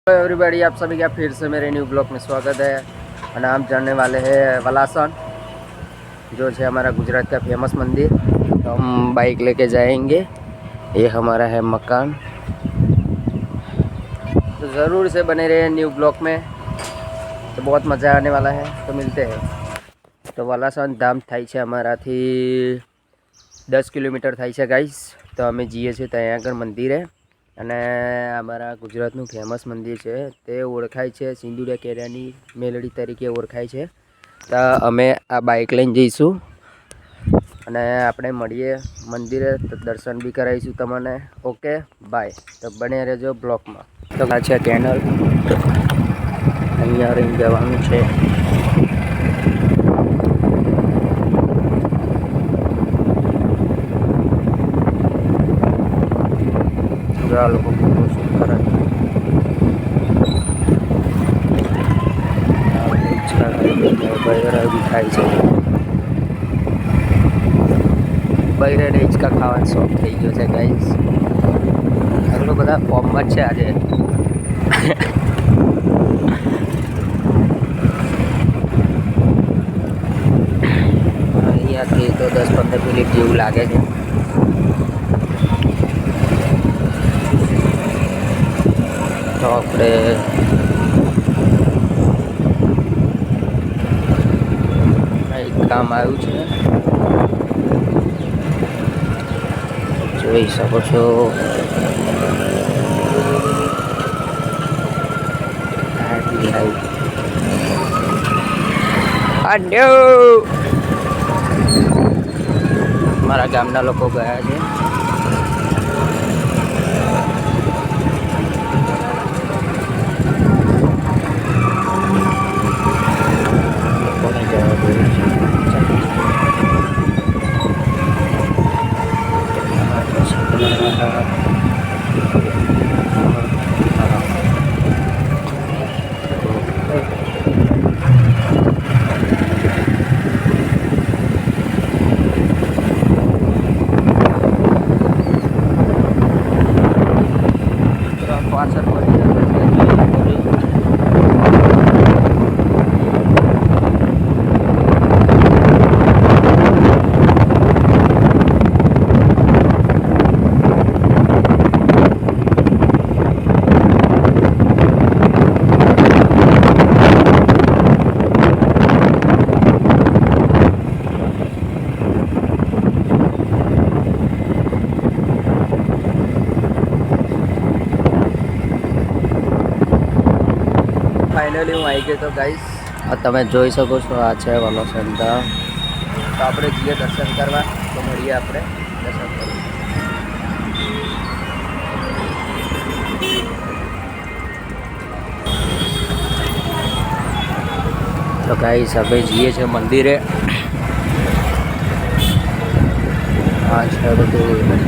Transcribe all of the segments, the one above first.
Everybody, आप सभी का फिर से मेरे न्यू ब्लॉग में स्वागत है। और हम जाने वाले हैं वलासन, जो है हमारा गुजरात का फेमस मंदिर। तो हम बाइक लेके जाएंगे। ये हमारा है मकान। तो ज़रूर से बने रहे न्यू ब्लॉग में, तो बहुत मज़ा आने वाला है। तो मिलते हैं। तो वलासन धाम थाई छे अमराथी 10 किलोमीटर थाई छे गाइस। तो अमे जीए छे त्यां आगळ मंदिर है। અને અમારા ગુજરાતનું ફેમસ મંદિર છે, તે ઓળખાય છે સિંદુડિયા કેરાની મેલડી તરીકે ઓળખાય છે। તો અમે આ બાઇક લઈને જઈશું અને આપણે મળીએ મંદિરે, તો દર્શન બી કરાવીશું તમને। Okay bye. તો બને રહેજો બ્લોગમાં। તો આ છે કેનલ, અહીંયા રહીને જવાનું છે। લોકો ફોટો શૂટ કરે બૈરા બી ખાય છે। બૈરાને હિંચકા ખાવાનો શોખ થઈ ગયો છે ગાઈસ। આટલો બધા ફોર્મમાં જ છે આજે। અહીંયાથી તો 10-15 મિનિટ જેવું લાગે છે। તો આપણે એક કામ આવ્યું છે, જોઈ શકો છો। મારા ગામના લોકો ગયા છે। फाइनली हूँ आई गए। तो गाइस તમે જોઈ શકો છો, આ છે વલાસન ધામ। તો આપણે જઈએ દર્શન કરવા। તો મળીએ આપણે દર્શન કરવા। તો ગાઈસ હવે જઈએ છે મંદિરે। આ છે બધું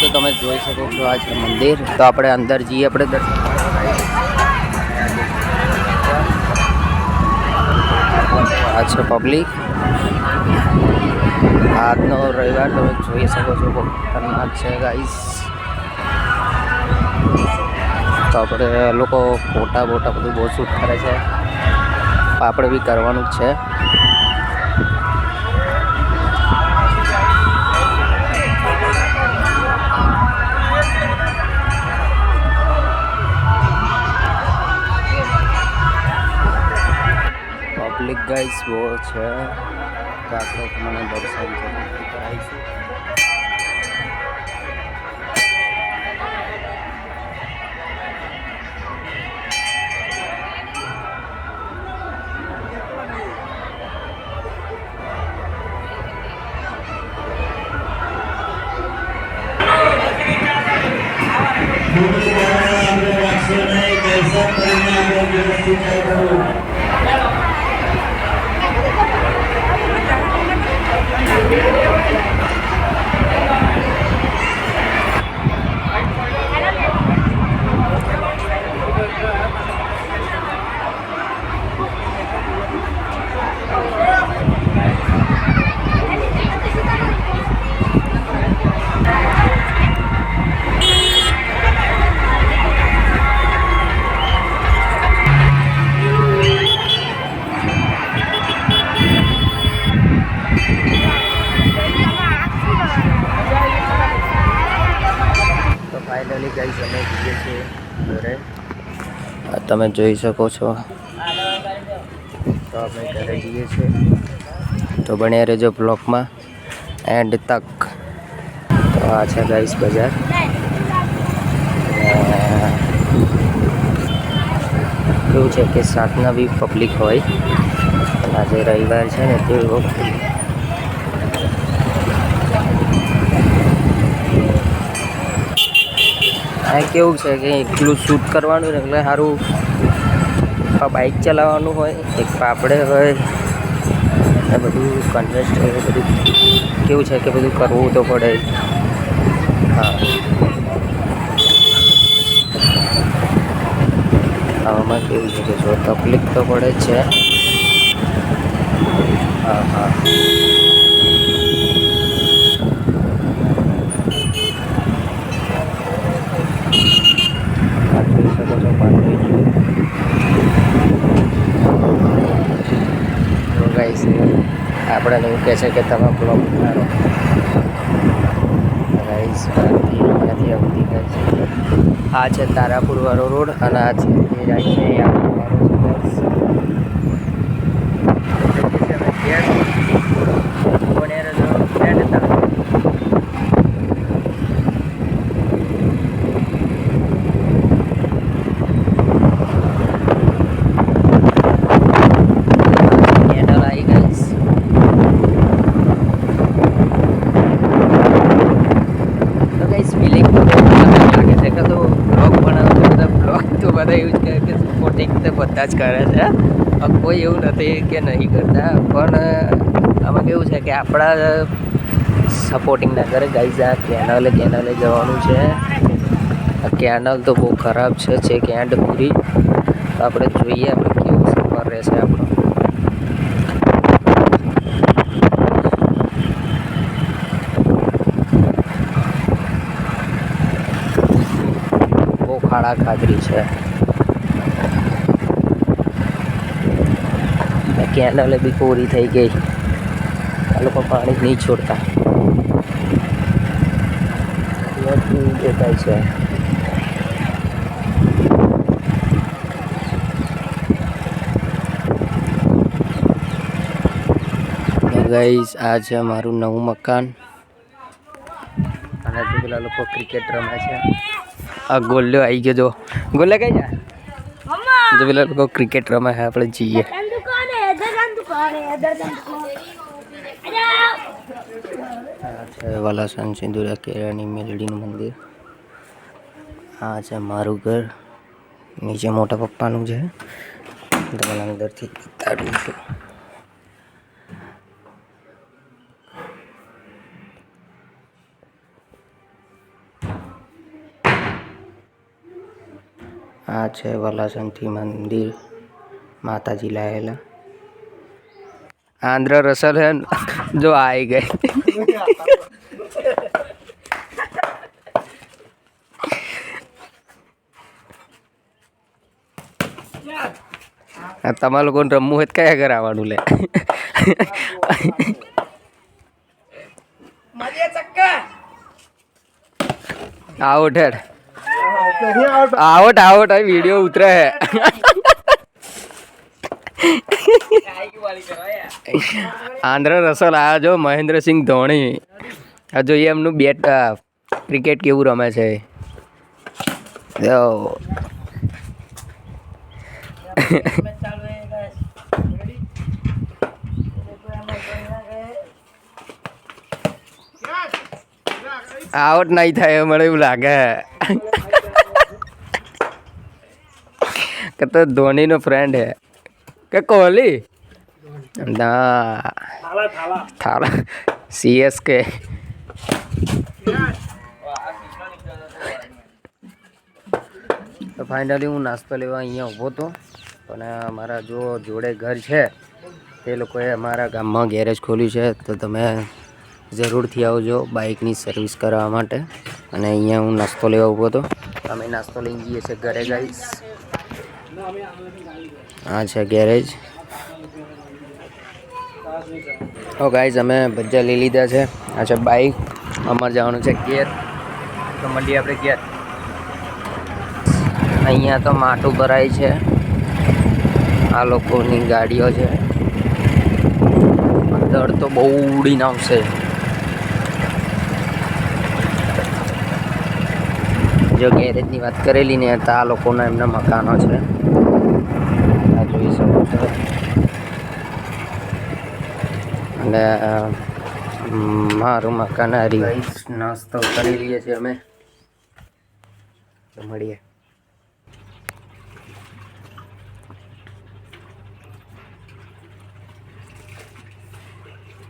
तो તમે જોઈ શકો છો, આ છે મંદિર। તો આપણે અંદર જઈએ, આપણે દર્શન કરવા। આ છે પબ્લિક। આજનો રવિવાર તમે જોઈ શકો છો, બહુ ખતરનાક છે ગાઈસ। તો આપણે લોકો ફોટા બોટા બધું બહુ શૂટ કરે છે, આપણે બી કરવાનું જ છે। पब्लिक गाइस वो है, तो आप लोग मैंने दर्शन कराईશું। ફાઇનલી ગાઈસ અમે જઈએ છીએ ઘરે. તમે જોઈ શકો છો. તો આપણે ઘરે જઈએ છીએ. તો બન્યા રહેજો બ્લોગમાં એન્ડ તક. તો આ છે ગાઈસ બજાર. એવું છે કે સાતના બી પબ્લિક હોય. આજે રવિવાર છે ને તે આ કેવું છે કે એકલું શૂટ કરવાનું ને એટલે સારું બાઇક ચલાવવાનું હોય, એક પાપડે હોય ને બધું કન્વેસ્ટ હોય, બધું કેવું છે કે બધું કરવું તો પડે. હા, આમાં કેવું છે કે જો તકલીફ તો પડે જ છે. હા હા, જોઈ શકો છો પાણી. તો ગાઈસ આપણને એવું કહે છે કે તમે બ્લોગ ઉતારો. ગાઈસ અહીંયાથી આવતી ગાઈસ આ છે તારાપુર વાળો રોડ અને આ છે એ જાય છે યાદવ વાળો બધા જ કરે છે. કોઈ એવું નથી કે નહીં કરતા, પણ આમાં કેવું છે કે આપણા સપોર્ટિંગ ના કરે ગાઈઝ. આ કેનલે જવાનું છે. આ કેનલ તો બહુ ખરાબ છે એન્ડ પૂરી. તો આપણે જોઈએ આપણે કેવું સફર રહેશે આપણો. બહુ ખાડા ખાદરી છે. કેનલ બી પૂરી થઈ ગઈ. આ લોકો પાણી જ નહીં છોડતા. દેખાય છે. ગાઈસ આ છે મારું નવું મકાન. અને જો પેલા લોકો ક્રિકેટ રમે છે. આ ગોલ્યો આવી ગયો. જો ગોલે કઈ જાય. જો પેલા લોકો ક્રિકેટ રમે છે, આપણે જઈએ. વાલાસન સિંદુરા કેરાની મેલડીનું મંદિર. આ છે મારું ઘર. નીચે મોટા પપ્પાનું છે. તમારા અંદરથી બતાડું છું. આ છે વલાસનથી મંદિર, માતાજી લાયેલા. આંધ્ર રસલ है जो आई गए. તમારા લોકોને રમવું હોય કયા ઘર આવવાનું લે. આઉટ હેડ આઉટ આ વિડીયો ઉતરે હે. આંધ્ર રસલ આ જો મહેન્દ્રસિંહ ધોની. આ જોઈએ એમનું બેટ ક્રિકેટ કેવું રમે છે. આઉટ નહીં થાય મને એવું લાગે કે તો ધોનીનો ફ્રેન્ડ હે કે કોહલી. ના થાલા CSK. તો ફાઇનલી હું નાસ્તો લેવા અહીંયા ઊભો હતો. અને અમારા જો જોડે ઘર છે તે લોકોએ અમારા ગામમાં ગેરેજ ખોલ્યું છે. તો તમે જરૂરથી આવજો બાઇકની સર્વિસ કરાવવા માટે. અને અહીંયા હું નાસ્તો લેવા ઊભો હતો. અમે નાસ્તો લઈને જઈએ છીએ ઘરે ગાઈસ. આ છે ગેરેજ. ગાઈસ અમે ભજીયા લઈ લીધા છે. આ છે બાઇક. અમારે જવાનું છે ઘેર. તો મળીએ આપણે ઘેર. અહીંયા તો માટું ભરાય છે, આ લોકોની ગાડીઓ છે, અંદર તો બહુ ઉડીને આવશે. જો ગેરેજની વાત કરેલી ને તો આ લોકોના એમના મકાનો છે, આ જોઈ શકો છો. અને મારું મકાન હારી. નાસ્તો કરી લઈએ છીએ અમે, તો મળીએ.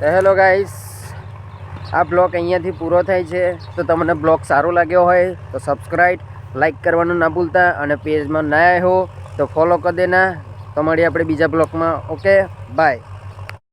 હેલો ગાઈસ, આ બ્લોગ અહીંયાથી પૂરો થાય છે. તો તમને બ્લોગ સારો લાગ્યો હોય તો સબસ્ક્રાઈબ લાઈક કરવાનું ના ભૂલતા, અને પેજમાં ના આવ્યો તો ફોલો કરી દેના. તો મળીએ આપણે બીજા બ્લોગમાં. Okay, by.